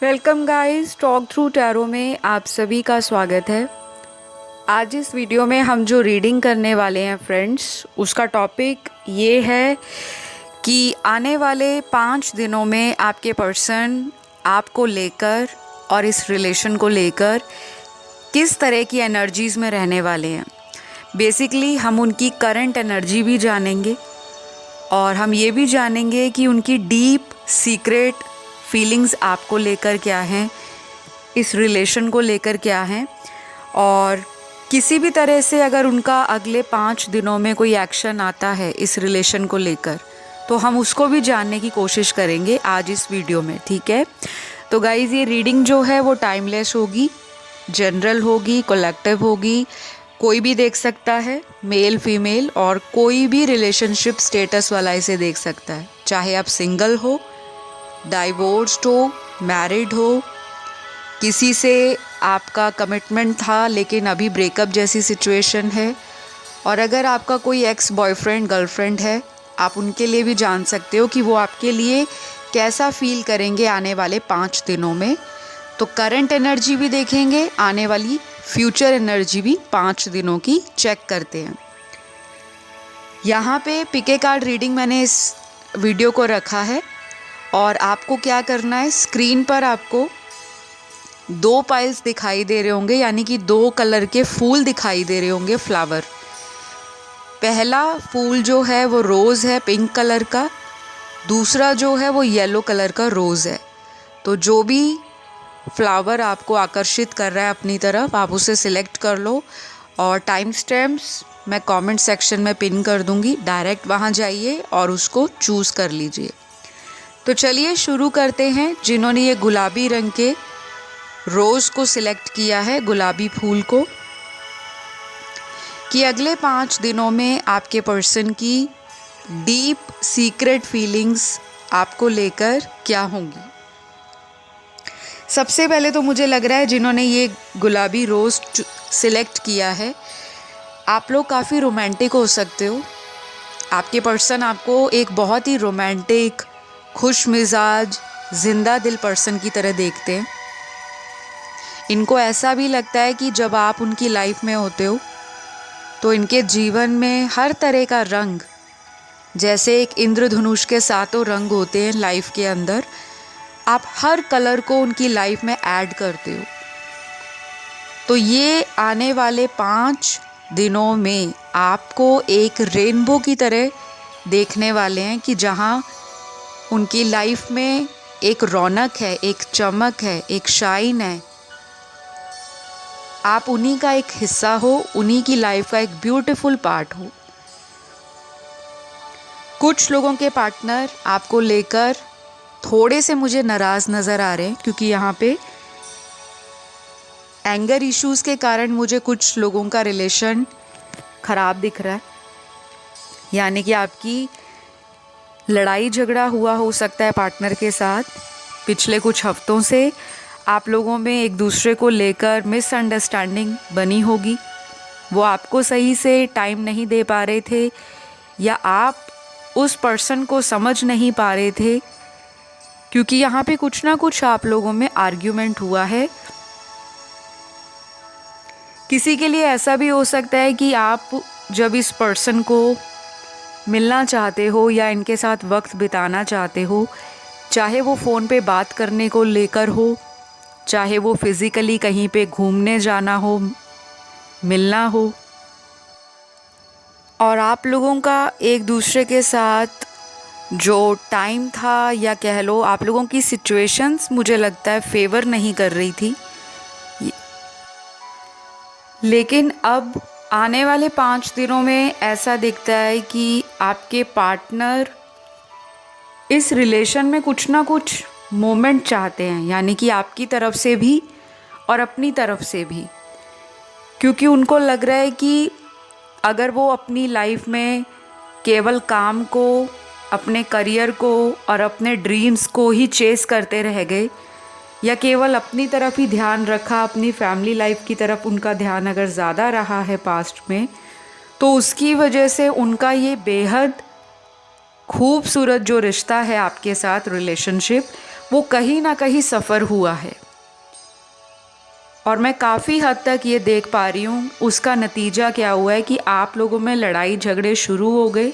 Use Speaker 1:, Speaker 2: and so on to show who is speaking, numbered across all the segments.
Speaker 1: Welcome guys, talk through tarot में आप सभी का स्वागत है। आज इस वीडियो में हम जो रीडिंग करने वाले हैं फ्रेंड्स, उसका टॉपिक ये है कि आने वाले 5 दिनों में आपके पर्सन आपको लेकर और इस रिलेशन को लेकर किस तरह की एनर्जीज़ में रहने वाले हैं। बेसिकली हम उनकी करंट एनर्जी भी जानेंगे और हम ये भी जानेंगे कि उनकी डीप सीक्रेट फीलिंग्स आपको लेकर क्या हैं, इस रिलेशन को लेकर क्या हैं, और किसी भी तरह से अगर उनका अगले 5 दिनों में कोई एक्शन आता है इस रिलेशन को लेकर, तो हम उसको भी जानने की कोशिश करेंगे आज इस वीडियो में। ठीक है, तो गाइज़ ये रीडिंग जो है वो टाइमलेस होगी, जनरल होगी, कलेक्टिव होगी, कोई भी देख सकता है, मेल फीमेल, और कोई भी रिलेशनशिप स्टेटस वाला इसे देख सकता है, चाहे आप सिंगल हो, डाइवोर्स्ड हो, मैरिड हो, किसी से आपका कमिटमेंट था लेकिन अभी ब्रेकअप जैसी सिचुएशन है, और अगर आपका कोई एक्स बॉयफ्रेंड गर्लफ्रेंड है, आप उनके लिए भी जान सकते हो कि वो आपके लिए कैसा फील करेंगे आने वाले 5 दिनों में। तो करंट एनर्जी भी देखेंगे, आने वाली फ्यूचर एनर्जी भी 5 दिनों की चेक करते हैं। यहाँ पे पिके कार्ड रीडिंग मैंने इस वीडियो को रखा है, और आपको क्या करना है, स्क्रीन पर आपको 2 पाइल्स दिखाई दे रहे होंगे, यानी कि 2 कलर के फूल दिखाई दे रहे होंगे, फ्लावर। पहला फूल जो है वो रोज़ है पिंक कलर का, दूसरा जो है वो येलो कलर का रोज़ है। तो जो भी फ्लावर आपको आकर्षित कर रहा है अपनी तरफ, आप उसे सिलेक्ट कर लो, और टाइम स्टैम्प्स मैं कमेंट सेक्शन में पिन कर दूंगी, डायरेक्ट वहाँ जाइए और उसको चूज़ कर लीजिए। तो चलिए शुरू करते हैं। जिन्होंने ये गुलाबी रंग के रोज़ को सिलेक्ट किया है, गुलाबी फूल को, कि अगले 5 दिनों में आपके पर्सन की डीप सीक्रेट फीलिंग्स आपको लेकर क्या होंगी। सबसे पहले तो मुझे लग रहा है जिन्होंने ये गुलाबी रोज़ सिलेक्ट किया है, आप लोग काफ़ी रोमांटिक हो सकते हो। आपके पर्सन आपको एक बहुत ही रोमांटिक, खुश मिजाज, जिंदा दिल पर्सन की तरह देखते हैं। इनको ऐसा भी लगता है कि जब आप उनकी लाइफ में होते हो तो इनके जीवन में हर तरह का रंग, जैसे एक इंद्रधनुष के 7 रंग होते हैं लाइफ के अंदर, आप हर कलर को उनकी लाइफ में ऐड करते हो। तो ये आने वाले 5 दिनों में आपको एक रेनबो की तरह देखने वाले हैं, कि जहाँ उनकी लाइफ में एक रौनक है, एक चमक है, एक शाइन है। आप उन्हीं का एक हिस्सा हो, उन्हीं की लाइफ का एक ब्यूटीफुल पार्ट हो। कुछ लोगों के पार्टनर आपको लेकर थोड़े से मुझे नाराज़ नज़र आ रहे हैं, क्योंकि यहाँ पे एंगर इश्यूज़ के कारण मुझे कुछ लोगों का रिलेशन ख़राब दिख रहा है, यानी कि आपकी लड़ाई झगड़ा हुआ हो सकता है पार्टनर के साथ। पिछले कुछ हफ्तों से आप लोगों में एक दूसरे को लेकर मिसअंडरस्टैंडिंग बनी होगी। वो आपको सही से टाइम नहीं दे पा रहे थे, या आप उस पर्सन को समझ नहीं पा रहे थे, क्योंकि यहाँ पे कुछ ना कुछ आप लोगों में आर्ग्यूमेंट हुआ है। किसी के लिए ऐसा भी हो सकता है कि आप जब इस पर्सन को मिलना चाहते हो या इनके साथ वक्त बिताना चाहते हो, चाहे वो फ़ोन पे बात करने को लेकर हो, चाहे वो फिज़िकली कहीं पे घूमने जाना हो, मिलना हो, और आप लोगों का एक दूसरे के साथ जो टाइम था, या कह लो आप लोगों की सिचुएशंस मुझे लगता है फेवर नहीं कर रही थी। लेकिन अब आने वाले 5 दिनों में ऐसा दिखता है कि आपके पार्टनर इस रिलेशन में कुछ ना कुछ मोमेंट चाहते हैं, यानी कि आपकी तरफ से भी और अपनी तरफ से भी, क्योंकि उनको लग रहा है कि अगर वो अपनी लाइफ में केवल काम को, अपने करियर को और अपने ड्रीम्स को ही चेस करते रह गए, या केवल अपनी तरफ ही ध्यान रखा, अपनी फैमिली लाइफ की तरफ उनका ध्यान अगर ज़्यादा रहा है पास्ट में, तो उसकी वजह से उनका ये बेहद खूबसूरत जो रिश्ता है आपके साथ, रिलेशनशिप, वो कहीं ना कहीं सफ़र हुआ है। और मैं काफ़ी हद तक ये देख पा रही हूँ उसका नतीजा क्या हुआ है कि आप लोगों में लड़ाई झगड़े शुरू हो गए।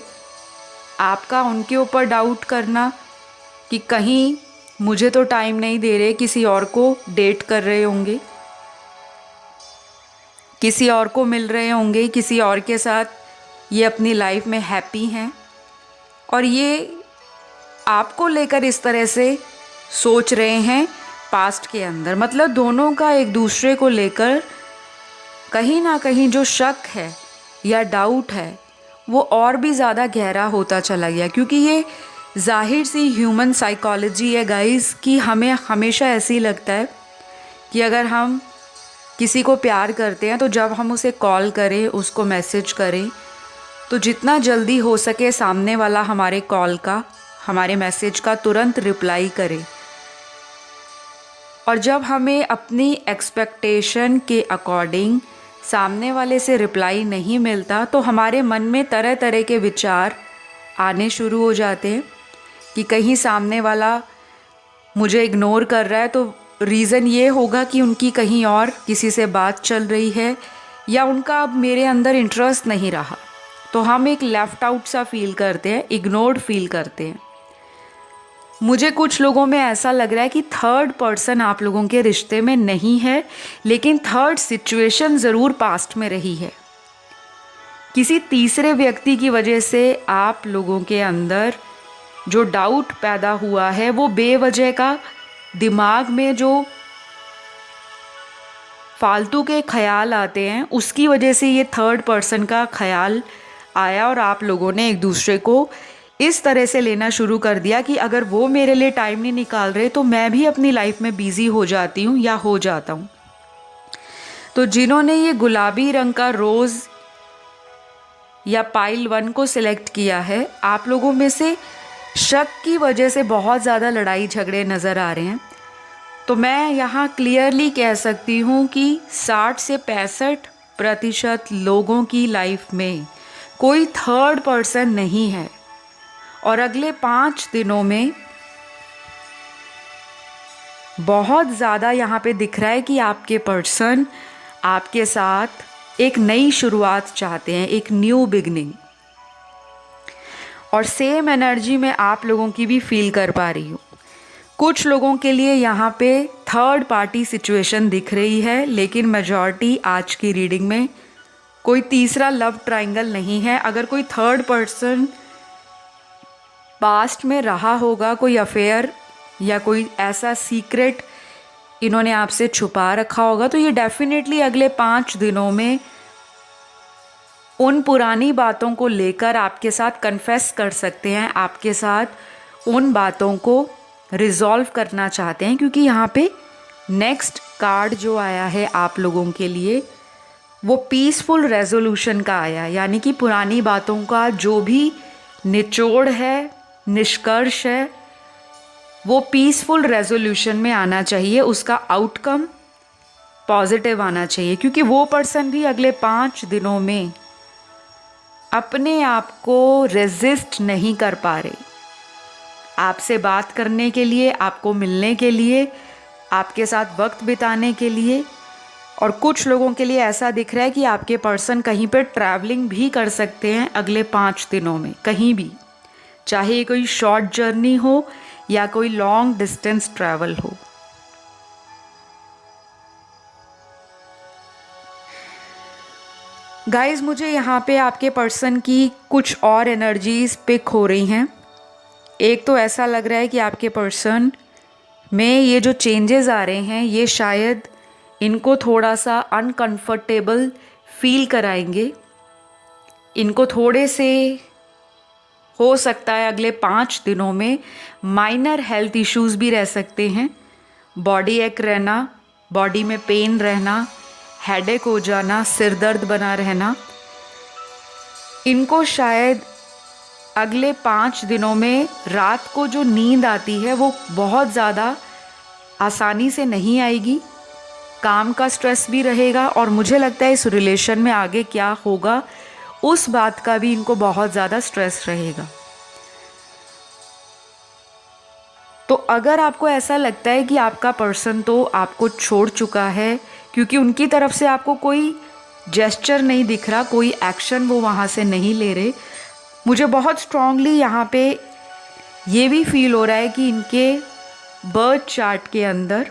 Speaker 1: आपका उनके ऊपर डाउट करना कि कहीं मुझे तो टाइम नहीं दे रहे, किसी और को डेट कर रहे होंगे, किसी और को मिल रहे होंगे, किसी और के साथ ये अपनी लाइफ में हैप्पी हैं, और ये आपको लेकर इस तरह से सोच रहे हैं पास्ट के अंदर। मतलब दोनों का एक दूसरे को लेकर कहीं ना कहीं जो शक है या डाउट है वो और भी ज़्यादा गहरा होता चला गया, क्योंकि ये जाहिर सी ह्यूमन साइकोलॉजी है गाइस कि हमें हमेशा ऐसे ही लगता है कि अगर हम किसी को प्यार करते हैं तो जब हम उसे कॉल करें, उसको मैसेज करें, तो जितना जल्दी हो सके सामने वाला हमारे कॉल का, हमारे मैसेज का तुरंत रिप्लाई करे। और जब हमें अपनी एक्सपेक्टेशन के अकॉर्डिंग सामने वाले से रिप्लाई नहीं मिलता तो हमारे मन में तरह तरह के विचार आने शुरू हो जाते हैं कि कहीं सामने वाला मुझे इग्नोर कर रहा है तो रीज़न ये होगा कि उनकी कहीं और किसी से बात चल रही है, या उनका अब मेरे अंदर इंटरेस्ट नहीं रहा। तो हम एक लेफ़्ट आउट सा फील करते हैं, इग्नोर्ड फील करते हैं। मुझे कुछ लोगों में ऐसा लग रहा है कि थर्ड पर्सन आप लोगों के रिश्ते में नहीं है, लेकिन थर्ड सिचुएशन ज़रूर पास्ट में रही है। किसी तीसरे व्यक्ति की वजह से आप लोगों के अंदर जो डाउट पैदा हुआ है, वो बेवजह का दिमाग में जो फालतू के ख्याल आते हैं उसकी वजह से ये थर्ड पर्सन का ख्याल आया, और आप लोगों ने एक दूसरे को इस तरह से लेना शुरू कर दिया कि अगर वो मेरे लिए टाइम नहीं निकाल रहे तो मैं भी अपनी लाइफ में बिजी हो जाती हूँ या हो जाता हूँ। तो जिन्होंने ये गुलाबी रंग का रोज़ या पाइल 1 को सिलेक्ट किया है, आप लोगों में से शक की वजह से बहुत ज़्यादा लड़ाई झगड़े नज़र आ रहे हैं। तो मैं यहाँ क्लियरली कह सकती हूँ कि 60 से 65% लोगों की लाइफ में कोई थर्ड पर्सन नहीं है, और अगले 5 दिनों में बहुत ज़्यादा यहाँ पे दिख रहा है कि आपके पर्सन आपके साथ एक नई शुरुआत चाहते हैं, एक न्यू बिगनिंग। और सेम एनर्जी में आप लोगों की भी फील कर पा रही हूँ। कुछ लोगों के लिए यहाँ पे थर्ड पार्टी सिचुएशन दिख रही है, लेकिन मेजॉरिटी आज की रीडिंग में कोई तीसरा लव ट्रायंगल नहीं है। अगर कोई थर्ड पर्सन पास्ट में रहा होगा, कोई अफेयर या कोई ऐसा सीक्रेट इन्होंने आपसे छुपा रखा होगा, तो ये डेफिनेटली अगले 5 दिनों में उन पुरानी बातों को लेकर आपके साथ कन्फेस कर सकते हैं, आपके साथ उन बातों को रिजॉल्व करना चाहते हैं। क्योंकि यहाँ पे नेक्स्ट कार्ड जो आया है आप लोगों के लिए वो पीसफुल रेजोल्यूशन का आया, यानी कि पुरानी बातों का जो भी निचोड़ है, निष्कर्ष है, वो पीसफुल रेजोल्यूशन में आना चाहिए, उसका आउटकम पॉजिटिव आना चाहिए। क्योंकि वो पर्सन भी अगले 5 दिनों में अपने आप को रेजिस्ट नहीं कर पा रहे आपसे बात करने के लिए, आपको मिलने के लिए, आपके साथ वक्त बिताने के लिए। और कुछ लोगों के लिए ऐसा दिख रहा है कि आपके पर्सन कहीं पर ट्रैवलिंग भी कर सकते हैं अगले 5 दिनों में, कहीं भी, चाहे कोई शॉर्ट जर्नी हो या कोई लॉन्ग डिस्टेंस ट्रैवल हो। गाइस, मुझे यहाँ पे आपके पर्सन की कुछ और एनर्जीज पिक हो रही हैं। एक तो ऐसा लग रहा है कि आपके पर्सन में ये जो चेंजेस आ रहे हैं ये शायद इनको थोड़ा सा अनकंफर्टेबल फील कराएंगे। इनको थोड़े से हो सकता है अगले 5 दिनों में माइनर हेल्थ इश्यूज भी रह सकते हैं। बॉडी एक रहना, बॉडी में पेन रहना, हेडेक हो जाना, सिर दर्द बना रहना, इनको शायद अगले 5 दिनों में रात को जो नींद आती है वो बहुत ज़्यादा आसानी से नहीं आएगी। काम का स्ट्रेस भी रहेगा, और मुझे लगता है इस रिलेशन में आगे क्या होगा उस बात का भी इनको बहुत ज़्यादा स्ट्रेस रहेगा। तो अगर आपको ऐसा लगता है कि आपका पर्सन तो आपको छोड़ चुका है, क्योंकि उनकी तरफ से आपको कोई जेस्चर नहीं दिख रहा, कोई एक्शन वो वहाँ से नहीं ले रहे, मुझे बहुत स्ट्रांगली यहाँ पे ये भी फील हो रहा है कि इनके बर्थ चार्ट के अंदर,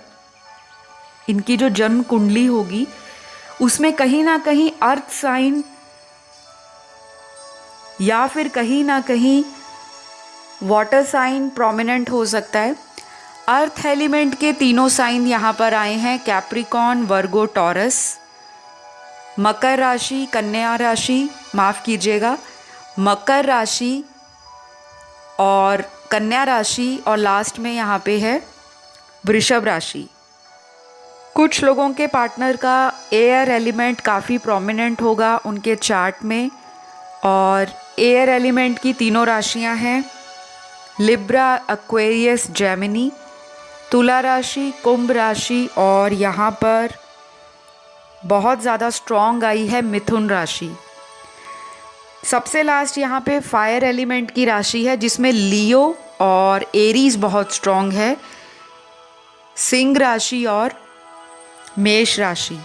Speaker 1: इनकी जो जन्म कुंडली होगी उसमें कहीं ना कहीं अर्थ साइन या फिर कहीं ना कहीं वाटर साइन प्रोमिनेंट हो सकता है। अर्थ एलिमेंट के तीनों साइन यहाँ पर आए हैं, कैप्रिकॉन, वर्गो, टॉरस। मकर राशि, कन्या राशि, माफ़ कीजिएगा, मकर राशि और कन्या राशि, और लास्ट में यहाँ पे है वृषभ राशि। कुछ लोगों के पार्टनर का एयर एलिमेंट काफ़ी प्रोमिनेंट होगा उनके चार्ट में, और एयर एलिमेंट की तीनों राशियाँ हैं लिब्रा, एक्वेरियस, जेमिनी, तुला राशि, कुंभ राशि, और यहाँ पर बहुत ज़्यादा स्ट्रॉन्ग आई है मिथुन राशि। सबसे लास्ट यहाँ पे फायर एलिमेंट की राशि है जिसमें लियो और एरीज बहुत स्ट्रॉन्ग है, सिंह राशि और मेष राशि।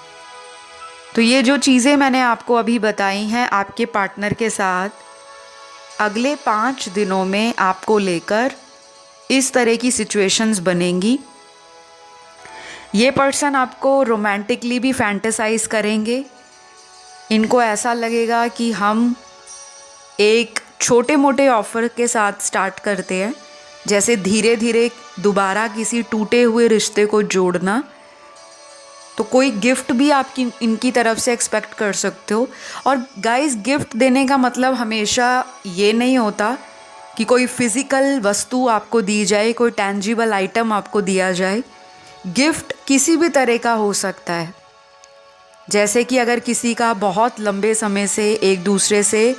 Speaker 1: तो ये जो चीज़ें मैंने आपको अभी बताई हैं आपके पार्टनर के साथ अगले 5 दिनों में आपको लेकर इस तरह की सिचुएशंस बनेंगी। ये पर्सन आपको रोमांटिकली भी फैंटेसाइज करेंगे। इनको ऐसा लगेगा कि हम एक छोटे मोटे ऑफ़र के साथ स्टार्ट करते हैं, जैसे धीरे धीरे दोबारा किसी टूटे हुए रिश्ते को जोड़ना। तो कोई गिफ्ट भी आप इनकी तरफ से एक्सपेक्ट कर सकते हो। और गाइस, गिफ्ट देने का मतलब हमेशा ये नहीं होता कि कोई फिज़िकल वस्तु आपको दी जाए, कोई टेंजिबल आइटम आपको दिया जाए। गिफ्ट किसी भी तरह का हो सकता है। जैसे कि अगर किसी का बहुत लंबे समय से एक दूसरे से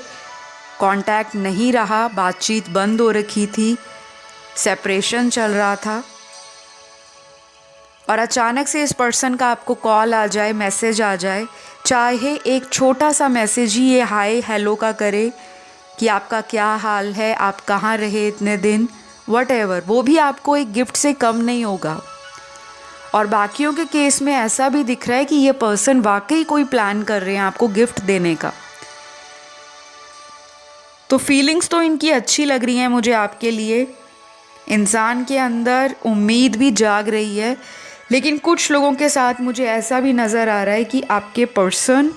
Speaker 1: कांटेक्ट नहीं रहा, बातचीत बंद हो रखी थी, सेपरेशन चल रहा था, और अचानक से इस पर्सन का आपको कॉल आ जाए, मैसेज आ जाए, चाहे एक छोटा सा मैसेज ही ये हाय हेलो का करे कि आपका क्या हाल है, आप कहाँ रहे इतने दिन, व्हाटएवर, वो भी आपको एक गिफ्ट से कम नहीं होगा। और बाकियों के केस में ऐसा भी दिख रहा है कि ये पर्सन वाकई कोई प्लान कर रहे हैं आपको गिफ्ट देने का। तो फीलिंग्स तो इनकी अच्छी लग रही हैं मुझे आपके लिए। इंसान के अंदर उम्मीद भी जाग रही है, लेकिन कुछ लोगों के साथ मुझे ऐसा भी नज़र आ रहा है कि आपके पर्सन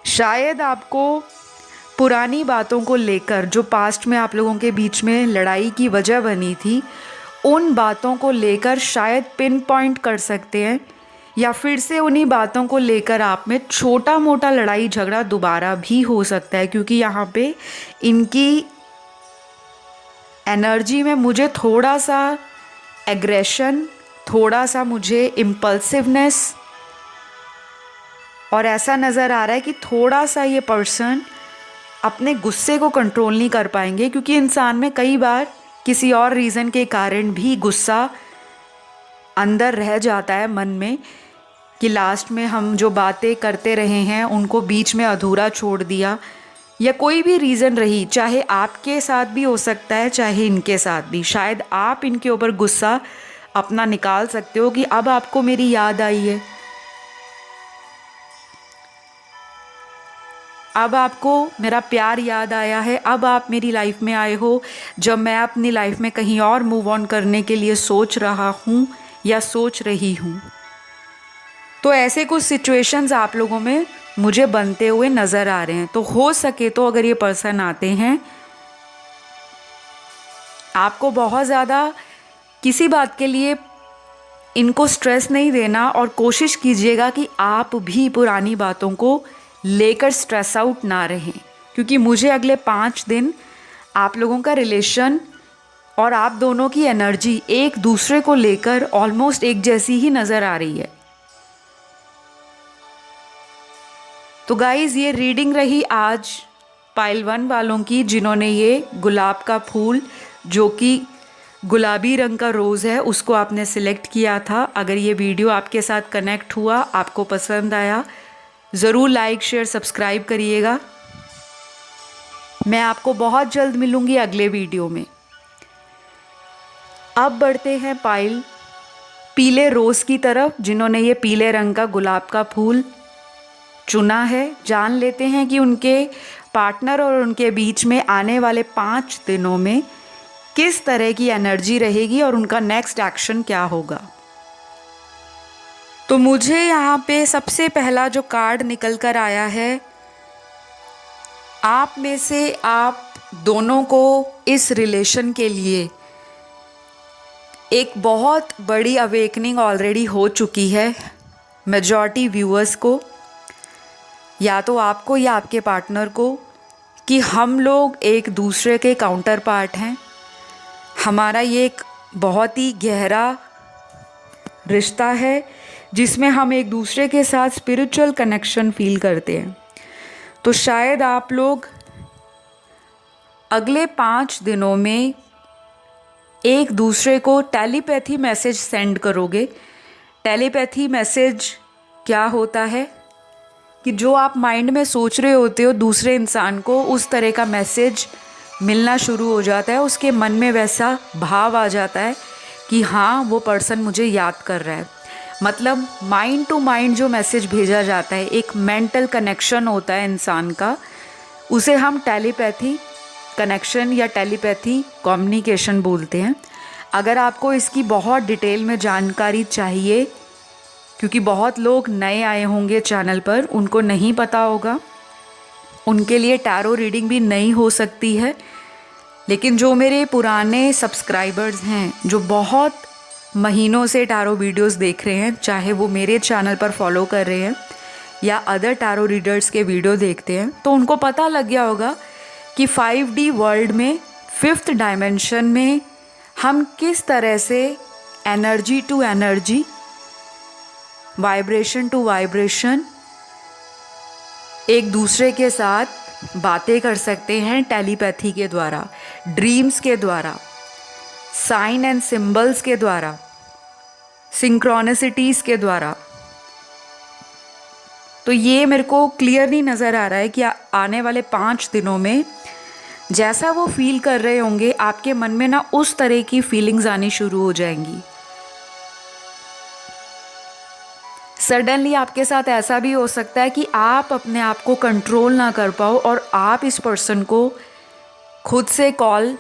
Speaker 1: शायद आपको पुरानी बातों को लेकर, जो पास्ट में आप लोगों के बीच में लड़ाई की वजह बनी थी, उन बातों को लेकर शायद पिन पॉइंट कर सकते हैं, या फिर से उन्हीं बातों को लेकर आप में छोटा मोटा लड़ाई झगड़ा दोबारा भी हो सकता है। क्योंकि यहाँ पे इनकी एनर्जी में मुझे थोड़ा सा एग्रेशन, थोड़ा सा मुझे इम्पल्सिवनेस, और ऐसा नज़र आ रहा है कि थोड़ा सा ये पर्सन अपने गुस्से को कंट्रोल नहीं कर पाएंगे। क्योंकि इंसान में कई बार किसी और रीज़न के कारण भी गुस्सा अंदर रह जाता है मन में, कि लास्ट में हम जो बातें करते रहे हैं उनको बीच में अधूरा छोड़ दिया, या कोई भी रीज़न रही, चाहे आपके साथ भी हो सकता है चाहे इनके साथ भी। शायद आप इनके ऊपर गुस्सा अपना निकाल सकते हो कि अब आपको मेरी याद आई है, अब आपको मेरा प्यार याद आया है, अब आप मेरी लाइफ में आए हो जब मैं अपनी लाइफ में कहीं और मूव ऑन करने के लिए सोच रहा हूँ या सोच रही हूँ। तो ऐसे कुछ सिचुएशंस आप लोगों में मुझे बनते हुए नज़र आ रहे हैं। तो हो सके तो अगर ये पर्सन आते हैं, आपको बहुत ज़्यादा किसी बात के लिए इनको स्ट्रेस नहीं देना, और कोशिश कीजिएगा कि आप भी पुरानी बातों को लेकर स्ट्रेस आउट ना रहें। क्योंकि मुझे अगले 5 दिन आप लोगों का रिलेशन और आप दोनों की एनर्जी एक दूसरे को लेकर ऑलमोस्ट एक जैसी ही नज़र आ रही है। तो गाइज़, ये रीडिंग रही आज पाइल 1 वालों की, जिन्होंने ये गुलाब का फूल, जो कि गुलाबी रंग का रोज़ है, उसको आपने सिलेक्ट किया था। अगर ये वीडियो आपके साथ कनेक्ट हुआ, आपको पसंद आया, ज़रूर लाइक शेयर सब्सक्राइब करिएगा। मैं आपको बहुत जल्द मिलूँगी अगले वीडियो में। अब बढ़ते हैं पायल पीले रोज़ की तरफ, जिन्होंने ये पीले रंग का गुलाब का फूल चुना है। जान लेते हैं कि उनके पार्टनर और उनके बीच में आने वाले 5 दिनों में किस तरह की एनर्जी रहेगी और उनका नेक्स्ट एक्शन क्या होगा। तो मुझे यहाँ पे सबसे पहला जो कार्ड निकल कर आया है, आप में से आप दोनों को इस रिलेशन के लिए एक बहुत बड़ी अवेकनिंग ऑलरेडी हो चुकी है। मेजॉरिटी व्यूअर्स को, या तो आपको या आपके पार्टनर को, कि हम लोग एक दूसरे के काउंटर पार्ट हैं। हमारा ये एक बहुत ही गहरा रिश्ता है जिसमें हम एक दूसरे के साथ स्पिरिचुअल कनेक्शन फील करते हैं। तो शायद आप लोग अगले 5 दिनों में एक दूसरे को टेलीपैथी मैसेज सेंड करोगे। टेलीपैथी मैसेज क्या होता है कि जो आप माइंड में सोच रहे होते हो दूसरे इंसान को, उस तरह का मैसेज मिलना शुरू हो जाता है। उसके मन में वैसा भाव आ जाता है कि हाँ, वो पर्सन मुझे याद कर रहा है। मतलब माइंड टू माइंड जो मैसेज भेजा जाता है, एक मेंटल कनेक्शन होता है इंसान का, उसे हम टेलीपैथी कनेक्शन या टेलीपैथी कम्युनिकेशन बोलते हैं। अगर आपको इसकी बहुत डिटेल में जानकारी चाहिए, क्योंकि बहुत लोग नए आए होंगे चैनल पर, उनको नहीं पता होगा, उनके लिए टैरो रीडिंग भी नहीं हो सकती है। लेकिन जो मेरे पुराने सब्सक्राइबर्स हैं, जो बहुत महीनों से टैरो वीडियोस देख रहे हैं, चाहे वो मेरे चैनल पर फॉलो कर रहे हैं या अदर टैरो रीडर्स के वीडियो देखते हैं, तो उनको पता लग गया होगा कि 5D वर्ल्ड में 5th डायमेंशन में हम किस तरह से energy to energy, vibration to vibration एक दूसरे के साथ बातें कर सकते हैं टेलीपैथी के द्वारा, ड्रीम्स के द्वारा, साइन एंड सिंबल्स के द्वारा, सिंक्रोनिसिटीज़ के द्वारा। तो ये मेरे को क्लियरली नज़र आ रहा है कि आने वाले 5 दिनों में जैसा वो फील कर रहे होंगे, आपके मन में ना उस तरह की फीलिंग्स आनी शुरू हो जाएंगी। सडनली आपके साथ ऐसा भी हो सकता है कि आप अपने आप को कंट्रोल ना कर पाओ और आप इस पर्सन को खुद से कॉल,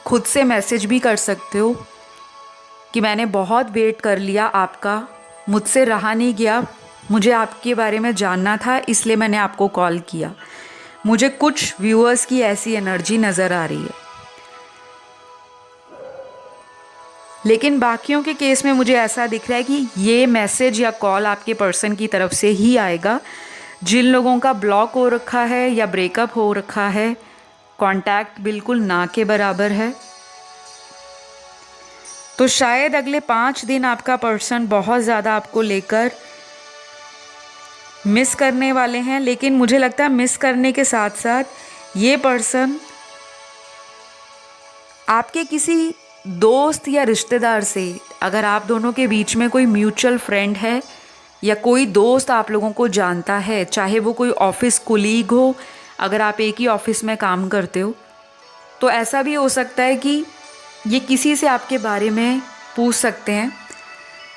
Speaker 1: खुद से मैसेज भी कर सकते हो कि मैंने बहुत वेट कर लिया आपका, मुझसे रहा नहीं गया, मुझे आपके बारे में जानना था, इसलिए मैंने आपको कॉल किया। मुझे कुछ व्यूअर्स की ऐसी एनर्जी नज़र आ रही है, लेकिन बाकियों के केस में मुझे ऐसा दिख रहा है कि ये मैसेज या कॉल आपके पर्सन की तरफ से ही आएगा। जिन लोगों का ब्लॉक हो रखा है या ब्रेकअप हो रखा है, कांटेक्ट बिल्कुल ना के बराबर है। तो शायद अगले 5 दिन आपका पर्सन बहुत ज़्यादा आपको लेकर मिस करने वाले हैं। लेकिन मुझे लगता है मिस करने के साथ साथ ये पर्सन आपके किसी दोस्त या रिश्तेदार से, अगर आप दोनों के बीच में कोई म्यूचुअल फ्रेंड है या कोई दोस्त आप लोगों को जानता है, चाहे वो कोई ऑफिस कोलीग हो, अगर आप एक ही ऑफिस में काम करते हो, तो ऐसा भी हो सकता है कि ये किसी से आपके बारे में पूछ सकते हैं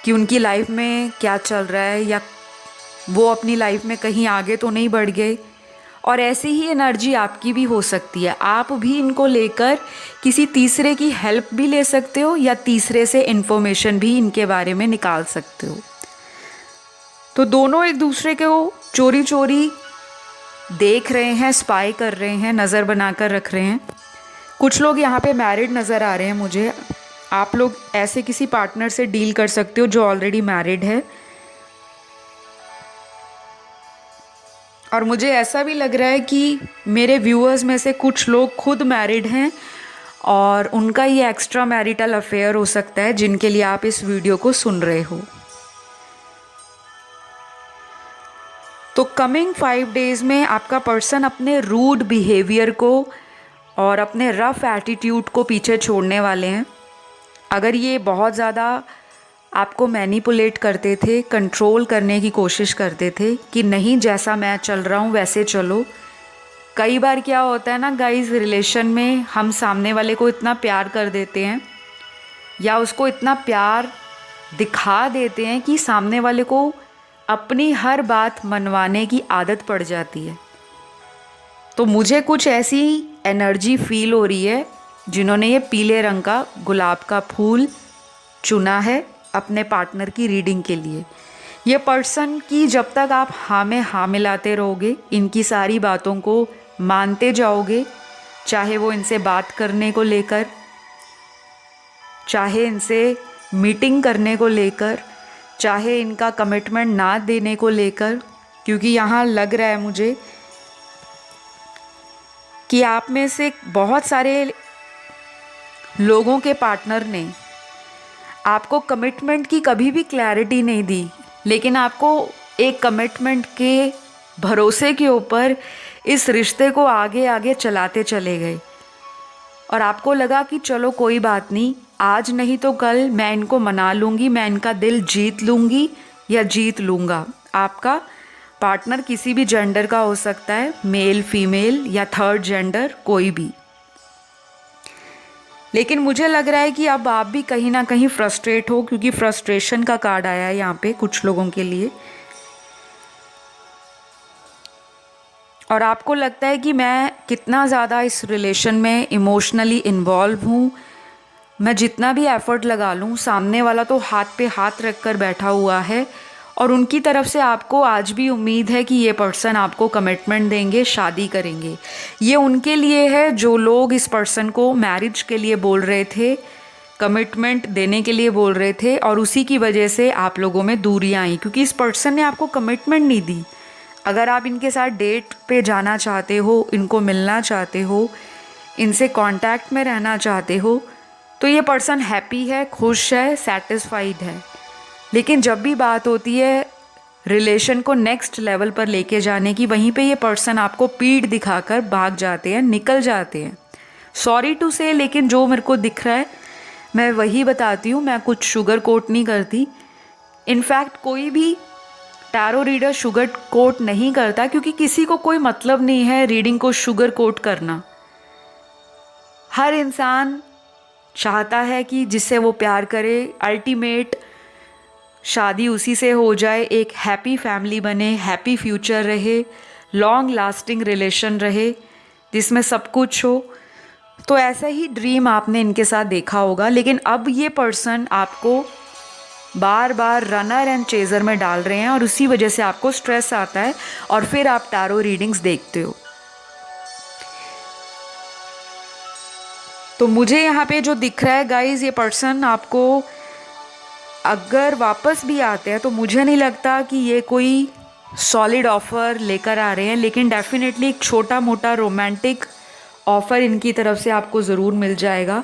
Speaker 1: कि उनकी लाइफ में क्या चल रहा है, या वो अपनी लाइफ में कहीं आगे तो नहीं बढ़ गए। और ऐसी ही एनर्जी आपकी भी हो सकती है। आप भी इनको लेकर किसी तीसरे की हेल्प भी ले सकते हो या तीसरे से इन्फॉर्मेशन भी इनके बारे में निकाल सकते हो। तो दोनों एक दूसरे को चोरी चोरी देख रहे हैं, स्पाई कर रहे हैं, नज़र बनाकर रख रहे हैं। कुछ लोग यहाँ पे मैरिड नज़र आ रहे हैं मुझे। आप लोग ऐसे किसी पार्टनर से डील कर सकते हो जो ऑलरेडी मैरिड है। और मुझे ऐसा भी लग रहा है कि मेरे व्यूअर्स में से कुछ लोग खुद मैरिड हैं और उनका ये एक्स्ट्रा मैरिटल अफेयर हो सकता है, जिनके लिए आप इस वीडियो को सुन रहे हो। तो कमिंग 5 डेज़ में आपका पर्सन अपने रूड बिहेवियर को और अपने रफ़ एटीट्यूड को पीछे छोड़ने वाले हैं। अगर ये बहुत ज़्यादा आपको मैनिपुलेट करते थे, कंट्रोल करने की कोशिश करते थे कि नहीं, जैसा मैं चल रहा हूँ वैसे चलो। कई बार क्या होता है ना गाइस, रिलेशन में हम सामने वाले को इतना प्यार कर देते हैं या उसको इतना प्यार दिखा देते हैं कि सामने वाले को अपनी हर बात मनवाने की आदत पड़ जाती है। तो मुझे कुछ ऐसी एनर्जी फील हो रही है जिन्होंने ये पीले रंग का गुलाब का फूल चुना है अपने पार्टनर की रीडिंग के लिए। ये पर्सन की जब तक आप हाँ में हाँ मिलाते रहोगे, इनकी सारी बातों को मानते जाओगे, चाहे वो इनसे बात करने को लेकर, चाहे इनसे मीटिंग करने को लेकर, चाहे इनका कमिटमेंट ना देने को लेकर, क्योंकि यहाँ लग रहा है मुझे कि आप में से बहुत सारे लोगों के पार्टनर ने आपको कमिटमेंट की कभी भी क्लैरिटी नहीं दी, लेकिन आपको एक कमिटमेंट के भरोसे के ऊपर इस रिश्ते को आगे आगे चलाते चले गए और आपको लगा कि चलो कोई बात नहीं, आज नहीं तो कल मैं इनको मना लूँगी, मैं इनका दिल जीत लूँगी या जीत लूँगा। आपका पार्टनर किसी भी जेंडर का हो सकता है, मेल फीमेल या थर्ड जेंडर, कोई भी। लेकिन मुझे लग रहा है कि अब आप भी कहीं ना कहीं फ्रस्ट्रेट हो, क्योंकि फ्रस्ट्रेशन का कार्ड आया है यहाँ पे कुछ लोगों के लिए। और आपको लगता है कि मैं कितना ज़्यादा इस रिलेशन में इमोशनली इन्वॉल्व हूँ, मैं जितना भी एफ़र्ट लगा लूँ, सामने वाला तो हाथ पे हाथ रख कर बैठा हुआ है और उनकी तरफ से आपको आज भी उम्मीद है कि ये पर्सन आपको कमिटमेंट देंगे, शादी करेंगे। ये उनके लिए है जो लोग इस पर्सन को मैरिज के लिए बोल रहे थे, कमिटमेंट देने के लिए बोल रहे थे, और उसी की वजह से आप लोगों में दूरियां आई, क्योंकि इस पर्सन ने आपको कमिटमेंट नहीं दी। अगर आप इनके साथ डेट पे जाना चाहते हो, इनको मिलना चाहते हो, इनसे कांटेक्ट में रहना चाहते हो, तो ये पर्सन हैप्पी है, खुश है, सेटिस्फाइड है। लेकिन जब भी बात होती है रिलेशन को नेक्स्ट लेवल पर लेके जाने की, वहीं पे ये पर्सन आपको पीठ दिखाकर भाग जाते हैं, निकल जाते हैं। सॉरी टू से, लेकिन जो मेरे को दिख रहा है मैं वही बताती हूँ, मैं कुछ शुगर कोट नहीं करती। इनफैक्ट कोई भी टैरो रीडर शुगर कोट नहीं करता, क्योंकि किसी को कोई मतलब नहीं है रीडिंग को शुगर कोट करना। हर इंसान चाहता है कि जिससे वो प्यार करे अल्टीमेट शादी उसी से हो जाए, एक हैप्पी फैमिली बने, हैप्पी फ्यूचर रहे, लॉन्ग लास्टिंग रिलेशन रहे जिसमें सब कुछ हो। तो ऐसा ही ड्रीम आपने इनके साथ देखा होगा। लेकिन अब ये पर्सन आपको बार बार रनर एंड चेज़र में डाल रहे हैं और उसी वजह से आपको स्ट्रेस आता है और फिर आप टैरो रीडिंग्स देखते हो। तो मुझे यहाँ पे जो दिख रहा है गाइज, ये पर्सन आपको अगर वापस भी आते हैं तो मुझे नहीं लगता कि ये कोई सॉलिड ऑफ़र लेकर आ रहे हैं, लेकिन डेफिनेटली एक छोटा मोटा रोमांटिक ऑफ़र इनकी तरफ से आपको ज़रूर मिल जाएगा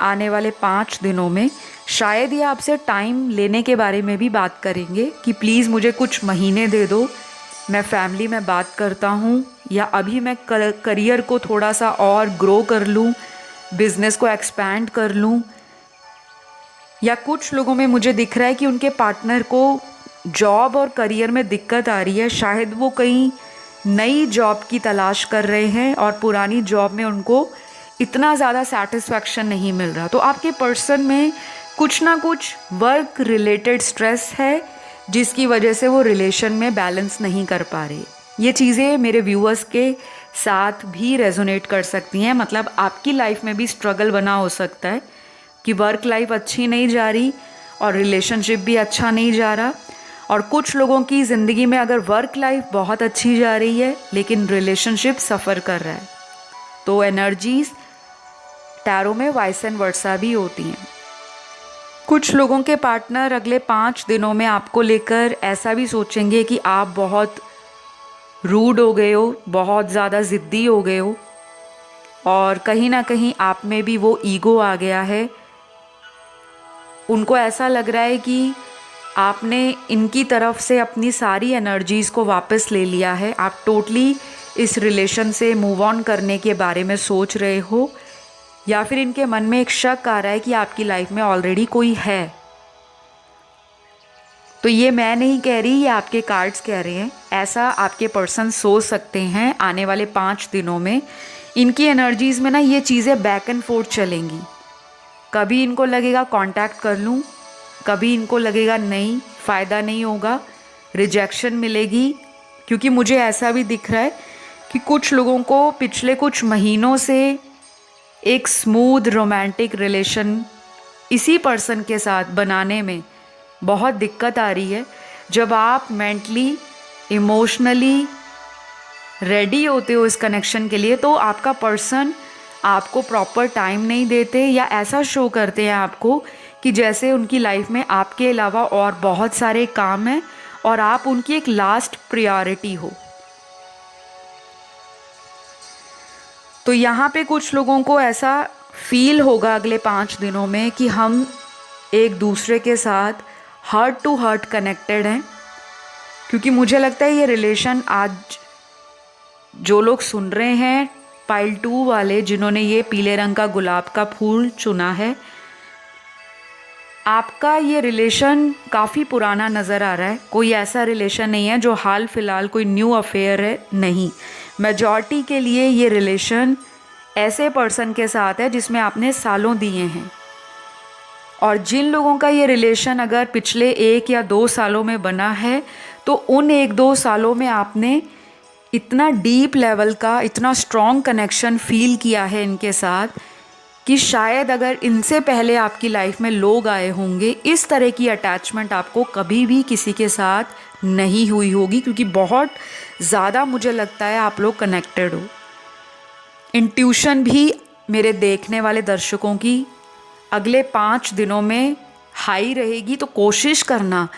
Speaker 1: आने वाले 5 दिनों में। शायद ये आपसे टाइम लेने के बारे में भी बात करेंगे कि प्लीज़ मुझे कुछ महीने दे दो, मैं फैमिली में बात करता हूँ, या अभी मैं करियर को थोड़ा सा और ग्रो कर लूँ, बिज़नेस को एक्सपैंड कर लूँ। या कुछ लोगों में मुझे दिख रहा है कि उनके पार्टनर को जॉब और करियर में दिक्कत आ रही है, शायद वो कहीं नई जॉब की तलाश कर रहे हैं और पुरानी जॉब में उनको इतना ज़्यादा सेटिस्फैक्शन नहीं मिल रहा। तो आपके पर्सन में कुछ ना कुछ वर्क रिलेटेड स्ट्रेस है जिसकी वजह से वो रिलेशन में बैलेंस नहीं कर पा रहे। ये चीज़ें मेरे व्यूअर्स के साथ भी रेजोनेट कर सकती हैं। मतलब आपकी लाइफ में भी स्ट्रगल बना हो सकता है कि वर्क लाइफ अच्छी नहीं जा रही और रिलेशनशिप भी अच्छा नहीं जा रहा, और कुछ लोगों की ज़िंदगी में अगर वर्क लाइफ बहुत अच्छी जा रही है लेकिन रिलेशनशिप सफ़र कर रहा है। तो एनर्जीज़ टैरो में वाइस एंड वर्सा भी होती हैं। कुछ लोगों के पार्टनर अगले 5 दिनों में आपको लेकर ऐसा भी सोचेंगे कि आप बहुत रूड हो गए हो, बहुत ज़्यादा ज़िद्दी हो गए हो, और कहीं ना कहीं आप में भी वो ईगो आ गया है। उनको ऐसा लग रहा है कि आपने इनकी तरफ से अपनी सारी एनर्जीज़ को वापस ले लिया है। आप टोटली इस रिलेशन से मूव ऑन करने के बारे में सोच रहे हो, या फिर इनके मन में एक शक आ रहा है कि आपकी लाइफ में ऑलरेडी कोई है। तो ये मैं नहीं कह रही, ये आपके कार्ड्स कह रहे हैं। ऐसा आपके पर्सन सोच सकते हैं आने वाले 5 दिनों में। इनकी एनर्जीज़ में ना ये चीज़ें बैक एंड फोर्थ चलेंगी। कभी इनको लगेगा कांटेक्ट कर लूँ, कभी इनको लगेगा नहीं, फ़ायदा नहीं होगा, रिजेक्शन मिलेगी। क्योंकि मुझे ऐसा भी दिख रहा है कि कुछ लोगों को पिछले कुछ महीनों से एक स्मूथ रोमांटिक रिलेशन इसी पर्सन के साथ बनाने में बहुत दिक्कत आ रही है। जब आप मेंटली इमोशनली रेडी होते हो इस कनेक्शन के लिए, तो आपका पर्सन आपको प्रॉपर टाइम नहीं देते या ऐसा शो करते हैं आपको कि जैसे उनकी लाइफ में आपके अलावा और बहुत सारे काम हैं और आप उनकी एक लास्ट प्रायोरिटी हो। तो यहाँ पे कुछ लोगों को ऐसा फील होगा अगले 5 दिनों में कि हम एक दूसरे के साथ हार्ट टू हार्ट कनेक्टेड हैं। क्योंकि मुझे लगता है ये रिलेशन आज जो लोग सुन रहे हैं, पाइल 2 वाले जिन्होंने ये पीले रंग का गुलाब का फूल चुना है, आपका ये रिलेशन काफ़ी पुराना नज़र आ रहा है। कोई ऐसा रिलेशन नहीं है जो हाल फिलहाल कोई न्यू अफेयर है, नहीं। मेजॉरिटी के लिए ये रिलेशन ऐसे पर्सन के साथ है जिसमें आपने सालों दिए हैं। और जिन लोगों का ये रिलेशन अगर पिछले 1 या 2 सालों में बना है, तो उन 1-2 सालों में आपने इतना डीप लेवल का, इतना स्ट्रॉन्ग कनेक्शन फील किया है इनके साथ कि शायद अगर इनसे पहले आपकी लाइफ में लोग आए होंगे, इस तरह की अटैचमेंट आपको कभी भी किसी के साथ नहीं हुई होगी। क्योंकि बहुत ज़्यादा मुझे लगता है आप लोग कनेक्टेड हो। इंट्यूशन भी मेरे देखने वाले दर्शकों की अगले 5 दिनों में हाई रहेगी। तो कोशिश करना,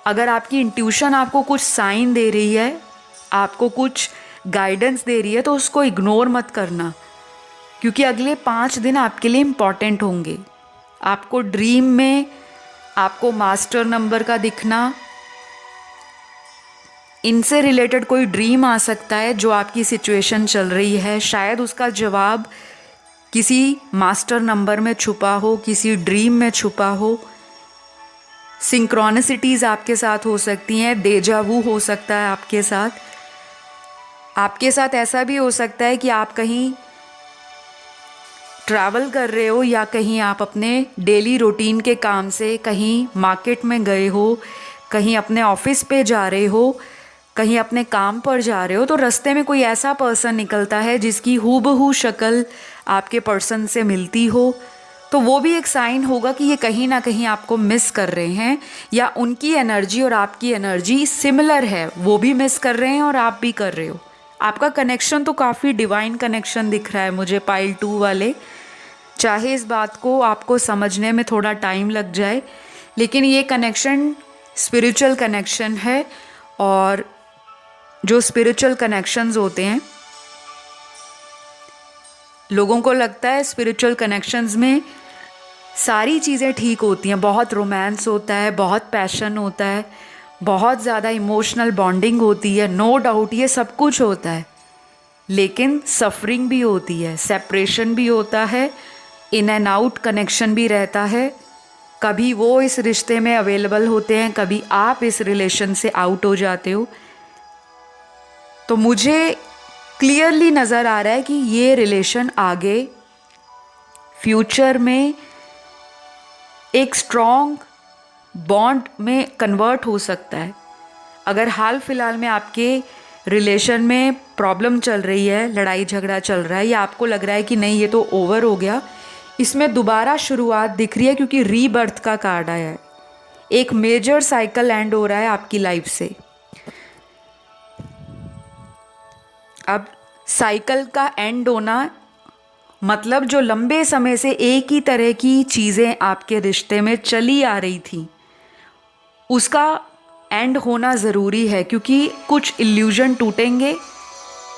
Speaker 1: अगर आपकी इंट्यूशन आपको कुछ साइन दे रही है, आपको कुछ गाइडेंस दे रही है, तो उसको इग्नोर मत करना। क्योंकि अगले 5 दिन आपके लिए इम्पॉर्टेंट होंगे। आपको ड्रीम में आपको मास्टर नंबर का दिखना, इनसे रिलेटेड कोई ड्रीम आ सकता है जो आपकी सिचुएशन चल रही है। शायद उसका जवाब किसी मास्टर नंबर में छुपा हो, किसी ड्रीम में छुपा हो। सिंक्रोनिसिटीज़ आपके साथ हो सकती हैं, डेजावू हो सकता है आपके साथ। आपके साथ ऐसा भी हो सकता है कि आप कहीं ट्रैवल कर रहे हो या कहीं आप अपने डेली रूटीन के काम से कहीं मार्केट में गए हो, कहीं अपने ऑफिस पे जा रहे हो, कहीं अपने काम पर जा रहे हो, तो रास्ते में कोई ऐसा पर्सन निकलता है जिसकी हूबहू शक्ल आपके पर्सन से मिलती हो। तो वो भी एक साइन होगा कि ये कहीं ना कहीं आपको मिस कर रहे हैं, या उनकी एनर्जी और आपकी एनर्जी सिमिलर है, वो भी मिस कर रहे हैं और आप भी कर रहे हो। आपका कनेक्शन तो काफ़ी डिवाइन कनेक्शन दिख रहा है मुझे पाइल 2 वाले। चाहे इस बात को आपको समझने में थोड़ा टाइम लग जाए, लेकिन ये कनेक्शन स्पिरिचुअल कनेक्शन है। और जो स्पिरिचुअल कनेक्शंस होते हैं, लोगों को लगता है स्पिरिचुअल कनेक्शंस में सारी चीज़ें ठीक होती हैं। बहुत रोमांस होता है, बहुत पैशन होता है, बहुत ज़्यादा इमोशनल बॉन्डिंग होती है। नो डाउट ये सब कुछ होता है, लेकिन सफरिंग भी होती है, सेपरेशन भी होता है, इन एंड आउट कनेक्शन भी रहता है। कभी वो इस रिश्ते में अवेलेबल होते हैं, कभी आप इस रिलेशन से आउट हो जाते हो। तो मुझे क्लियरली नज़र आ रहा है कि ये रिलेशन आगे फ्यूचर में एक स्ट्रॉन्ग बॉन्ड में कन्वर्ट हो सकता है। अगर हाल फिलहाल में आपके रिलेशन में प्रॉब्लम चल रही है, लड़ाई झगड़ा चल रहा है, या आपको लग रहा है कि नहीं ये तो ओवर हो गया, इसमें दोबारा शुरुआत दिख रही है क्योंकि रीबर्थ का कार्ड आया है। एक मेजर साइकिल एंड हो रहा है आपकी लाइफ से। अब साइकिल का एंड होना मतलब जो लंबे समय से एक ही तरह की चीज़ें आपके रिश्ते में चली आ रही थी, उसका एंड होना ज़रूरी है। क्योंकि कुछ इल्यूजन टूटेंगे,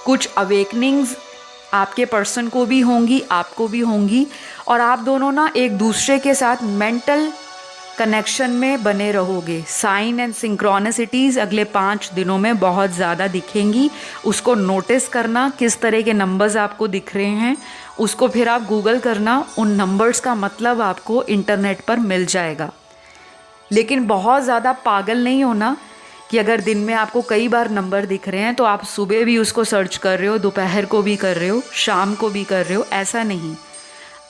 Speaker 1: कुछ अवेकनिंग्स आपके पर्सन को भी होंगी, आपको भी होंगी, और आप दोनों ना एक दूसरे के साथ मेंटल कनेक्शन में बने रहोगे। साइन एंड सिंक्रोनिसिटीज़ अगले 5 दिनों में बहुत ज़्यादा दिखेंगी। उसको नोटिस करना, किस तरह के नंबर्स आपको दिख रहे हैं, उसको फिर आप गूगल करना, उन नंबर्स का मतलब आपको इंटरनेट पर मिल जाएगा। लेकिन बहुत ज़्यादा पागल नहीं होना कि अगर दिन में आपको कई बार नंबर दिख रहे हैं तो आप सुबह भी उसको सर्च कर रहे हो, दोपहर को भी कर रहे हो, शाम को भी कर रहे हो, ऐसा नहीं।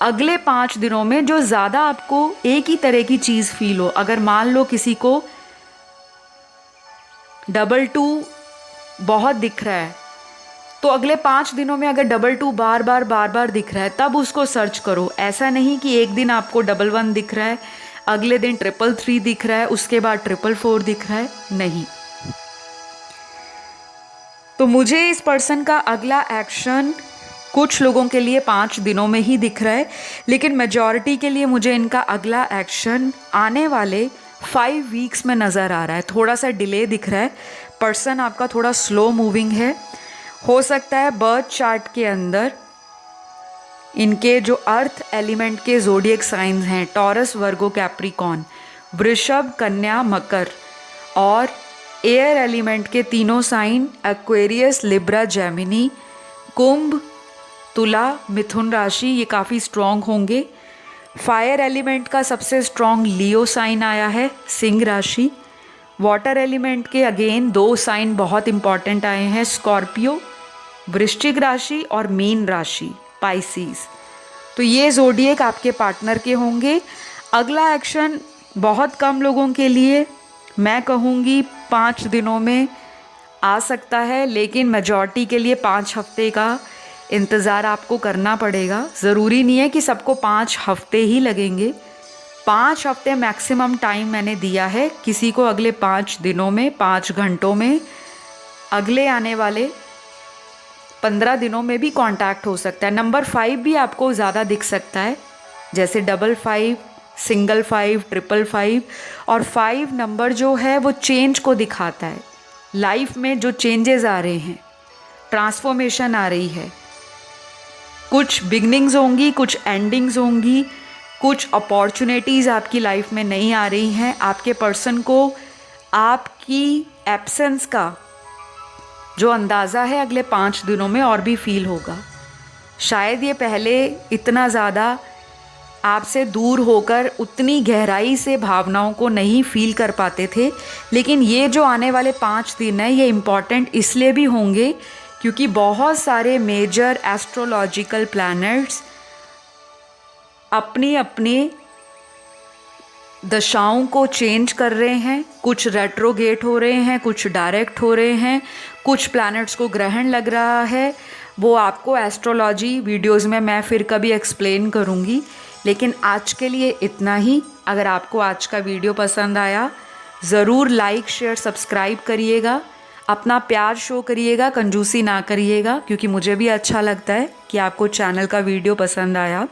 Speaker 1: अगले 5 दिनों में जो ज़्यादा आपको एक ही तरह की चीज़ फील हो, अगर मान लो किसी को 22 बहुत दिख रहा है, तो अगले 5 दिनों में अगर 22 बार बार दिख रहा है तब उसको सर्च करो। ऐसा नहीं कि एक दिन आपको 11 दिख रहा है, अगले दिन 333 दिख रहा है, उसके बाद 444 दिख रहा है, नहीं। तो मुझे इस पर्सन का अगला एक्शन कुछ लोगों के लिए 5 दिनों में ही दिख रहा है, लेकिन मेजॉरिटी के लिए मुझे इनका अगला एक्शन आने वाले 5 वीक्स में नज़र आ रहा है। थोड़ा सा डिले दिख रहा है, पर्सन आपका थोड़ा स्लो मूविंग है। हो सकता है बर्थ चार्ट के अंदर इनके जो अर्थ एलिमेंट के ज़ोडिएक साइंस हैं, टॉरस, वर्गो, कैप्रिकॉर्न, वृषभ, कन्या, मकर, और एयर एलिमेंट के तीनों साइन एक्वेरियस, लिब्रा, जेमिनी, कुंभ, तुला, मिथुन राशि, ये काफ़ी स्ट्रॉन्ग होंगे। फायर एलिमेंट का सबसे स्ट्रॉन्ग लियो साइन आया है, सिंह राशि। वाटर एलिमेंट के अगेन 2 साइन बहुत इंपॉर्टेंट आए हैं, स्कॉर्पियो, वृश्चिक राशि, और मीन राशि, पाइसीज। तो ये ज़ोडिएक आपके पार्टनर के होंगे। अगला एक्शन बहुत कम लोगों के लिए, मैं कहूँगी 5 दिनों में आ सकता है, लेकिन मेजॉरिटी के लिए 5 हफ्ते का इंतज़ार आपको करना पड़ेगा। ज़रूरी नहीं है कि सबको 5 हफ्ते ही लगेंगे, 5 हफ्ते मैक्सिमम टाइम मैंने दिया है। किसी को अगले 5 दिनों में, 5 घंटों में, अगले आने वाले 15 दिनों में भी कांटेक्ट हो सकता है। नंबर 5 भी आपको ज़्यादा दिख सकता है, जैसे 55, सिंगल 5, 555, और 5 नंबर जो है वो चेंज को दिखाता है। लाइफ में जो चेंजेस आ रहे हैं, ट्रांसफॉर्मेशन आ रही है, कुछ बिगनिंग्स होंगी, कुछ एंडिंग्स होंगी, कुछ अपॉर्चुनिटीज़ आपकी लाइफ में नहीं आ रही हैं। आपके पर्सन को आपकी एब्सेंस का जो अंदाज़ा है अगले 5 दिनों में और भी फील होगा। शायद ये पहले इतना ज़्यादा आपसे दूर होकर उतनी गहराई से भावनाओं को नहीं फील कर पाते थे, लेकिन ये जो आने वाले 5 दिन हैं ये इम्पॉर्टेंट इसलिए भी होंगे क्योंकि बहुत सारे मेजर एस्ट्रोलॉजिकल प्लैनेट्स अपनी अपनी दशाओं को चेंज कर रहे हैं। कुछ रेट्रोगेट हो रहे हैं, कुछ डायरेक्ट हो रहे हैं, कुछ प्लैनेट्स को ग्रहण लग रहा है। वो आपको एस्ट्रोलॉजी वीडियोस में मैं फिर कभी एक्सप्लेन करूँगी, लेकिन आज के लिए इतना ही। अगर आपको आज का वीडियो पसंद आया ज़रूर लाइक, शेयर, सब्सक्राइब करिएगा। अपना प्यार शो करिएगा, कंजूसी ना करिएगा, क्योंकि मुझे भी अच्छा लगता है कि आपको चैनल का वीडियो पसंद आया।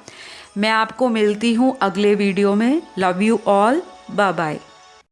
Speaker 1: मैं आपको मिलती हूँ अगले वीडियो में। Love you all, bye bye.